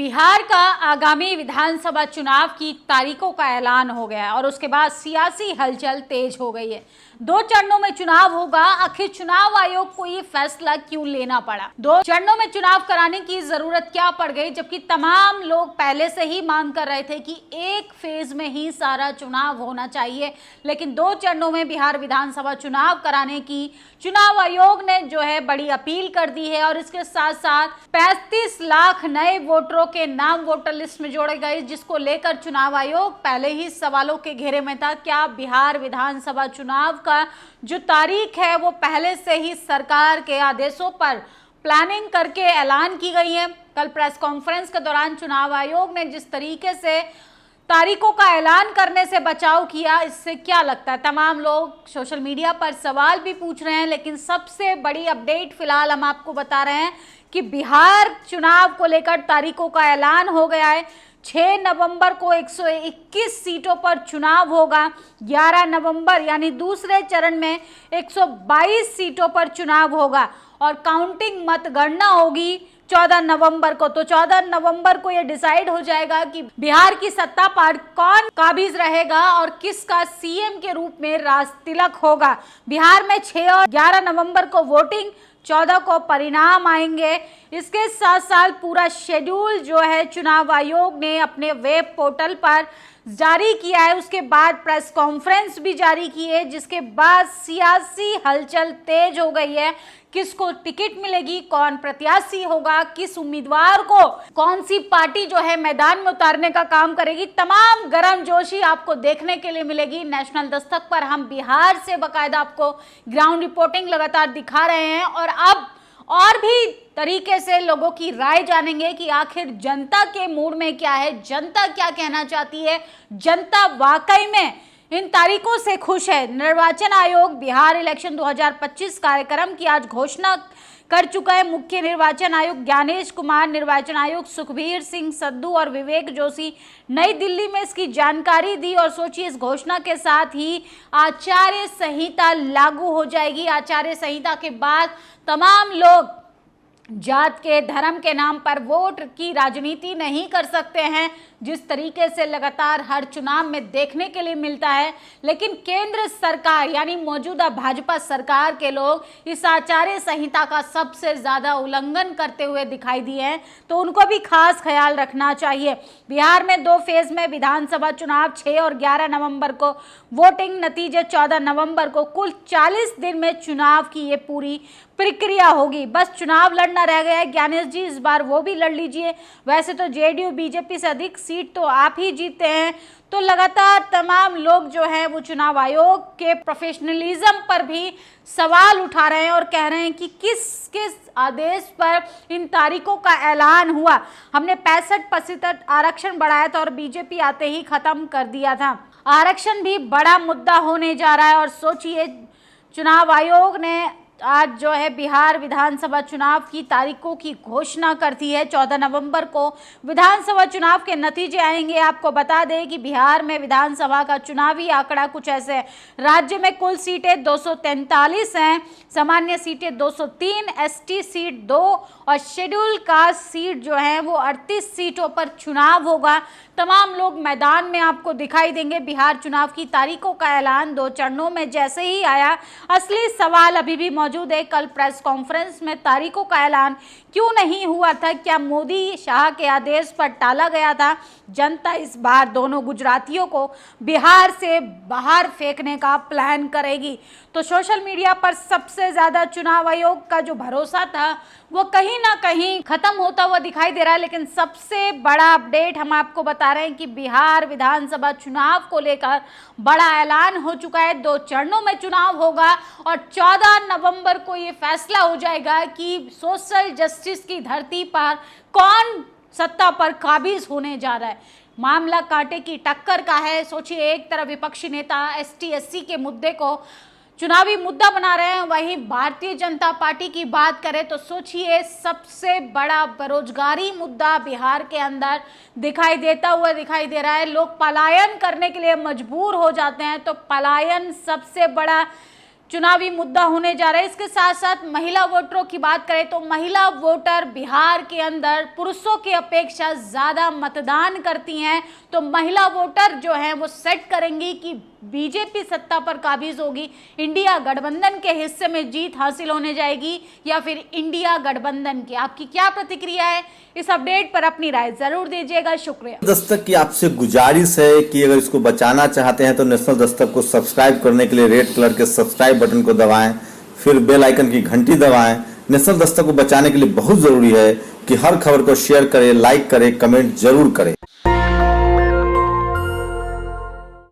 बिहार का आगामी विधानसभा चुनाव की तारीखों का ऐलान हो गया है और उसके बाद सियासी हलचल तेज हो गई है। 2 चरणों में चुनाव होगा। आखिर चुनाव आयोग को ये फैसला क्यों लेना पड़ा? 2 चरणों में चुनाव कराने की जरूरत क्या पड़ गई, जबकि तमाम लोग पहले से ही मांग कर रहे थे कि एक फेज में ही सारा चुनाव होना चाहिए, लेकिन 2 चरणों में बिहार विधानसभा चुनाव कराने की चुनाव आयोग ने जो है बड़ी अपील कर दी है और इसके साथ साथ 35 लाख नए वोटरों के नाम वोटर लिस्ट में जोड़े गए, जिसको लेकर चुनाव आयोग पहले ही सवालों के घेरे में था। क्या बिहार विधानसभा चुनाव का जो तारीख है वो पहले से ही सरकार के आदेशों पर प्लानिंग करके ऐलान की गई है? कल प्रेस कॉन्फ्रेंस के दौरान चुनाव आयोग ने जिस तरीके से तारीखों का ऐलान करने से बचाव किया, इससे क्या लगता है? तमाम लोग सोशल मीडिया पर सवाल भी पूछ रहे हैं, लेकिन सबसे बड़ी अपडेट फिलहाल हम आपको बता रहे हैं कि बिहार चुनाव को लेकर तारीखों का ऐलान हो गया है। 6 नवंबर को 121 सीटों पर चुनाव होगा। 11 नवंबर यानी दूसरे चरण में 122 सीटों पर चुनाव होगा और काउंटिंग मतगणना होगी 14 नवंबर को। तो 14 नवंबर को यह डिसाइड हो जाएगा कि बिहार की सत्ता पर कौन काबिज रहेगा और किसका सीएम के रूप में राज तिलक होगा। बिहार में 6 और 11 नवंबर को वोटिंग, 14 को परिणाम आएंगे। इसके साथ साथ पूरा शेड्यूल जो है चुनाव आयोग ने अपने वेब पोर्टल पर जारी किया है। उसके बाद प्रेस कॉन्फ्रेंस भी जारी की है, जिसके बाद सियासी हलचल तेज हो गई है। किसको टिकट मिलेगी, कौन प्रत्याशी होगा, किस उम्मीदवार को कौन सी पार्टी जो है मैदान में उतारने का काम करेगी, तमाम गर्मजोशी आपको देखने के लिए मिलेगी। नेशनल दस्तक पर हम बिहार से बाकायदा आपको ग्राउंड रिपोर्टिंग लगातार दिखा रहे हैं और अब और भी तरीके से लोगों की राय जानेंगे कि आखिर जनता के मूड में क्या है, जनता क्या कहना चाहती है, जनता वाकई में इन तारीखों से खुश है। निर्वाचन आयोग बिहार इलेक्शन 2025 कार्यक्रम की आज घोषणा कर चुका है। मुख्य निर्वाचन आयुक्त ज्ञानेश कुमार, निर्वाचन आयुक्त सुखबीर सिंह सद्दू और विवेक जोशी नई दिल्ली में इसकी जानकारी दी। और सोचिए, इस घोषणा के साथ ही आचार्य संहिता लागू हो जाएगी। आचार्य संहिता के बाद तमाम लोग जात के, धर्म के नाम पर वोट की राजनीति नहीं कर सकते हैं, जिस तरीके से लगातार हर चुनाव में देखने के लिए मिलता है। लेकिन केंद्र सरकार यानी मौजूदा भाजपा सरकार के लोग इस आचार्य संहिता का सबसे ज्यादा उल्लंघन करते हुए दिखाई दिए हैं, तो उनको भी खास ख्याल रखना चाहिए। बिहार में 2 फेज में विधानसभा चुनाव 6 और 11 नवंबर को वोटिंग, नतीजे 14 नवंबर को। कुल 40 दिन में चुनाव की ये पूरी प्रक्रिया होगी। बस चुनाव लड़ना रह गया है। ज्ञानेश जी, इस बार वो भी लड़ लीजिए। वैसे तो जेडीयू बीजेपी से अधिक सीट तो आप ही जीते हैं। तो लगातार तमाम लोग जो हैं वो चुनाव आयोग के प्रोफेशनलिज्म पर भी सवाल उठा रहे हैं और कह रहे हैं कि किस किस आदेश पर इन तारीखों का ऐलान हुआ। हमने 65% आरक्षण बढ़ाया था और बीजेपी आते ही खत्म कर दिया था। आरक्षण भी बड़ा मुद्दा होने जा रहा है और सोचिए, चुनाव आयोग ने आज जो है बिहार विधानसभा चुनाव की तारीखों की घोषणा कर दी है। 14 नवंबर को विधानसभा चुनाव के नतीजे आएंगे। आपको बता दें कि बिहार में विधानसभा का चुनावी आंकड़ा कुछ ऐसे है। राज्य में कुल सीटें 243 हैं, सामान्य सीटें 203, एसटी सीट 2 और शेड्यूल कास्ट सीट जो है वो 38 सीटों पर चुनाव होगा। तमाम लोग मैदान में आपको दिखाई देंगे। बिहार चुनाव की तारीखों का ऐलान 2 चरणों में जैसे ही आया, असली सवाल अभी भी मौजूद है। कल प्रेस कॉन्फ्रेंस में तारीखों का ऐलान क्यों नहीं हुआ था? क्या मोदी शाह के आदेश पर टाला गया था? जनता इस बार दोनों गुजरातियों को बिहार से बाहर फेंकने का प्लान करेगी। तो सोशल मीडिया पर सबसे ज्यादा चुनाव आयोग का जो भरोसा था वो कहीं ना कहीं खत्म होता हुआ दिखाई दे रहा है। लेकिन सबसे बड़ा अपडेट हम आपको बता रहे हैं कि बिहार विधानसभा चुनाव को लेकर बड़ा ऐलान हो चुका है। 2 चरणों में चुनाव होगा और 14 नवंबर को ये फैसला हो जाएगा कि सोशल जस्टिस की धरती पर कौन सत्ता पर काबिज होने जा रहा है। मामला कांटे की टक्कर का है। सोचिए, एक तरफ विपक्षी नेता एसटी एससी के मुद्दे को चुनावी मुद्दा बना रहे हैं, वहीं भारतीय जनता पार्टी की बात करें तो सोचिए, सबसे बड़ा बेरोजगारी मुद्दा बिहार के अंदर दिखाई देता हुआ दिखाई दे रहा है। लोग पलायन करने के लिए मजबूर हो जाते हैं, तो पलायन सबसे बड़ा चुनावी मुद्दा होने जा रहा है। इसके साथ साथ महिला वोटरों की बात करें तो महिला वोटर बिहार के अंदर पुरुषों की अपेक्षा ज्यादा मतदान करती हैं। तो महिला वोटर जो हैं वो सेट करेंगी कि बीजेपी सत्ता पर काबिज होगी, इंडिया गठबंधन के हिस्से में जीत हासिल होने जाएगी या फिर इंडिया गठबंधन की। आपकी क्या प्रतिक्रिया है? इस अपडेट पर अपनी राय जरूर दीजिएगा। शुक्रिया। दस्तक की आपसे गुजारिश है कि अगर इसको बचाना चाहते हैं तो नेशनल दस्तक को सब्सक्राइब करने के लिए रेड कलर के सब्सक्राइब बटन को दबाएं, फिर बेल आइकन की घंटी दबाएं। नेशनल दस्तक को बचाने के लिए बहुत जरूरी है कि हर खबर को शेयर करें, लाइक करें, कमेंट जरूर करें।